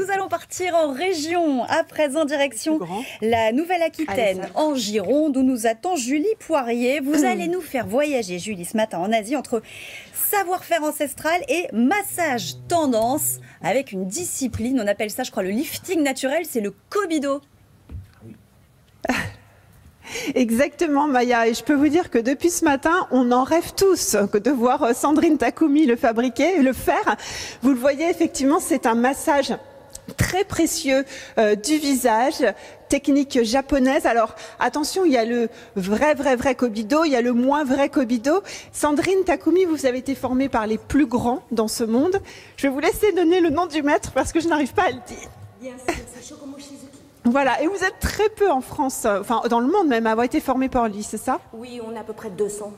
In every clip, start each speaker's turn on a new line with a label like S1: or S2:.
S1: Nous allons partir en région, à présent direction la Nouvelle-Aquitaine, en Gironde, où nous attend Julie Poirier. Vous allez nous faire voyager, Julie, ce matin en Asie, entre savoir-faire ancestral et massage tendance, avec une discipline, on appelle ça, je crois, le lifting naturel, c'est le Kobido.
S2: Exactement, Maya, et je peux vous dire que depuis ce matin, on en rêve tous de voir Sandrine Takumi le fabriquer, le faire. Vous le voyez, effectivement, c'est un massage très précieux du visage, technique japonaise. Alors attention, il y a le vrai Kobido, il y a le moins vrai Kobido. Sandrine Takumi, vous avez été formée par les plus grands dans ce monde. Je vais vous laisser donner le nom du maître parce que je n'arrive pas à le dire.
S3: Bien sûr, c'est Shogomo Shizuki.
S2: Voilà, et vous êtes très peu en France, enfin dans le monde même, à avoir été formé par lui, c'est ça?
S3: Oui, on est à peu près 200,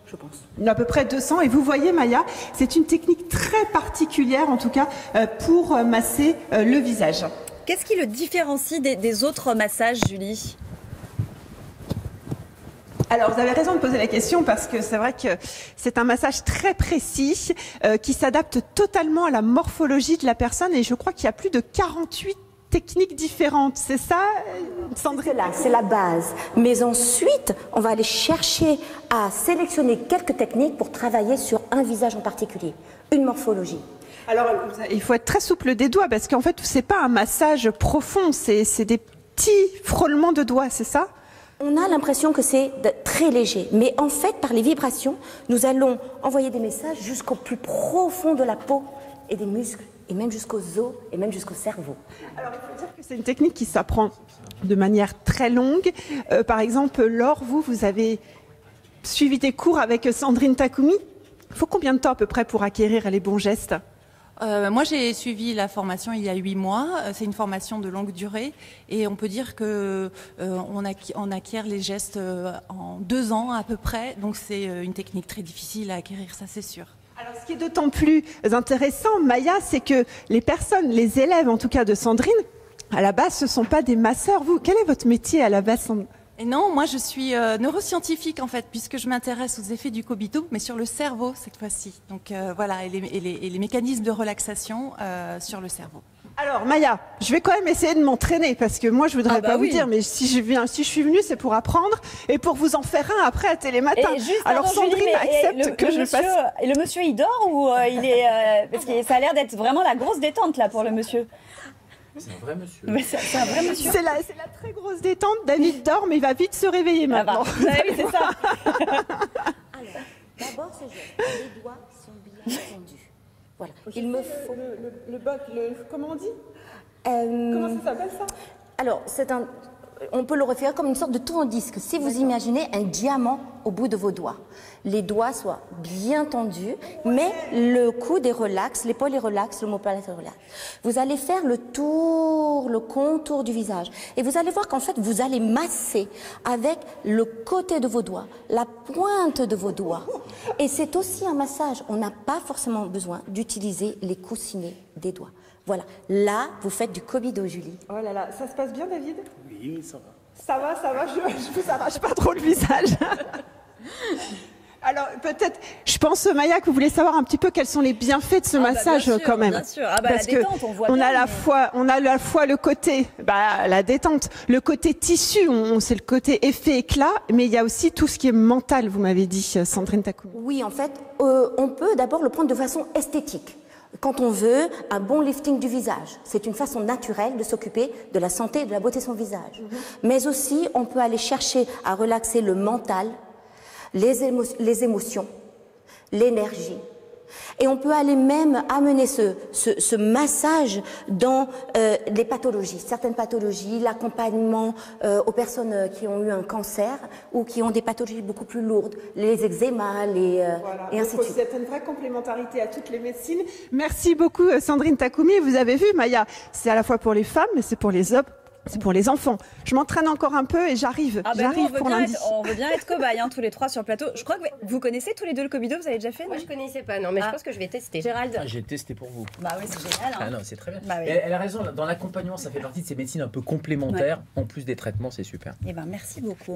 S3: je pense.
S2: À peu près 200, et vous voyez Maya, c'est une technique très particulière en tout cas pour masser le visage.
S1: Qu'est-ce qui le différencie des autres massages, Julie ?
S2: Alors, vous avez raison de poser la question parce que c'est vrai que c'est un massage très précis qui s'adapte totalement à la morphologie de la personne, et je crois qu'il y a plus de 48 techniques différentes, c'est ça, Sandrine?
S3: C'est la base. Mais ensuite, on va aller chercher à sélectionner quelques techniques pour travailler sur un visage en particulier, une morphologie.
S2: Alors, il faut être très souple des doigts parce qu'en fait, c'est pas un massage profond, c'est des petits frôlements de doigts, c'est ça?
S3: On a l'impression que c'est très léger, mais en fait, par les vibrations, nous allons envoyer des messages jusqu'au plus profond de la peau et des muscles, et même jusqu'aux os, et même jusqu'au cerveau.
S2: Alors, il faut dire que c'est une technique qui s'apprend de manière très longue. Par exemple, Laure, vous avez suivi des cours avec Sandrine Takumi. Il faut combien de temps à peu près pour acquérir les bons gestes?
S4: Moi, j'ai suivi la formation il y a 8 mois. C'est une formation de longue durée et on peut dire que on acquiert les gestes en 2 ans à peu près. Donc, c'est une technique très difficile à acquérir, ça c'est sûr.
S2: Alors, ce qui est d'autant plus intéressant, Maya, c'est que les personnes, les élèves en tout cas de Sandrine, à la base, ce ne sont pas des masseurs. Vous, quel est votre métier à la base, Sandrine?
S4: Et non, moi je suis neuroscientifique en fait, puisque je m'intéresse aux effets du Kobido, mais sur le cerveau cette fois-ci. Donc voilà, et les mécanismes de relaxation sur le cerveau.
S2: Alors Maya, je vais quand même essayer de m'entraîner parce que moi je voudrais pas vous dire, mais si je suis venue, c'est pour apprendre et pour vous en faire un après à Télématin.
S1: Alors Sandrine accepte que je fasse. Et le monsieur il dort ou il est parce que ça a l'air d'être vraiment la grosse détente là pour le monsieur.
S5: C'est un vrai monsieur.
S1: C'est un vrai monsieur.
S2: C'est la très grosse détente. David dort, mais il va vite se réveiller maintenant.
S1: Ah bah, oui, c'est ça.
S3: Alors, d'abord, ce geste. Les doigts sont bien tendus. Voilà. Il me faut...
S2: Comment on dit Comment ça s'appelle ça?
S3: Alors, on peut le référer comme une sorte de tourne-disque. Si vous imaginez un diamant au bout de vos doigts. Les doigts soient bien tendus, mais le coude est relax, l'épaule est relaxe, l'omoplate est relax. Vous allez faire le contour du visage. Et vous allez voir qu'en fait, vous allez masser avec le côté de vos doigts, la pointe de vos doigts. Et c'est aussi un massage. On n'a pas forcément besoin d'utiliser les coussinets des doigts. Voilà. Là, vous faites du Kobido, Julie.
S2: Oh là là, ça se passe bien, David?
S5: Oui, ça va.
S2: Ça va, je vous arrache pas trop le visage. Alors peut-être, je pense Maya que vous voulez savoir un petit peu quels sont les bienfaits de ce massage
S1: bien sûr,
S2: quand même.
S1: Bien sûr, la détente, on voit
S2: on
S1: bien.
S2: a à la fois le côté, la détente, le côté tissu, c'est le côté effet éclat, mais il y a aussi tout ce qui est mental, vous m'avez dit, Sandrine Takumi.
S3: Oui, en fait, on peut d'abord le prendre de façon esthétique. Quand on veut un bon lifting du visage, c'est une façon naturelle de s'occuper de la santé et de la beauté de son visage. Mais aussi, on peut aller chercher à relaxer le mental, les émotions, l'énergie. Et on peut aller même amener ce massage dans les pathologies, certaines pathologies, l'accompagnement aux personnes qui ont eu un cancer ou qui ont des pathologies beaucoup plus lourdes, les eczémas, et ainsi de suite.
S2: C'est une vraie complémentarité à toutes les médecines. Merci beaucoup Sandrine Takumi. Vous avez vu Maya, c'est à la fois pour les femmes, mais c'est pour les hommes. C'est pour les enfants. Je m'entraîne encore un peu et j'arrive. J'arrive pour lundi.
S1: On veut bien être cobayes, tous les trois sur le plateau. Je crois que vous connaissez tous les deux le Kobido, vous avez déjà fait?
S6: Moi, je connaissais pas, non, mais je pense que je vais tester.
S1: Gérald.
S5: J'ai testé pour vous.
S1: Bah oui, c'est génial.
S5: Ah non, c'est très bien.
S1: Bah oui.
S5: Elle a raison, dans l'accompagnement, ça fait partie de ces médecines un peu complémentaires. En plus des traitements, c'est super.
S1: Eh ben, merci beaucoup.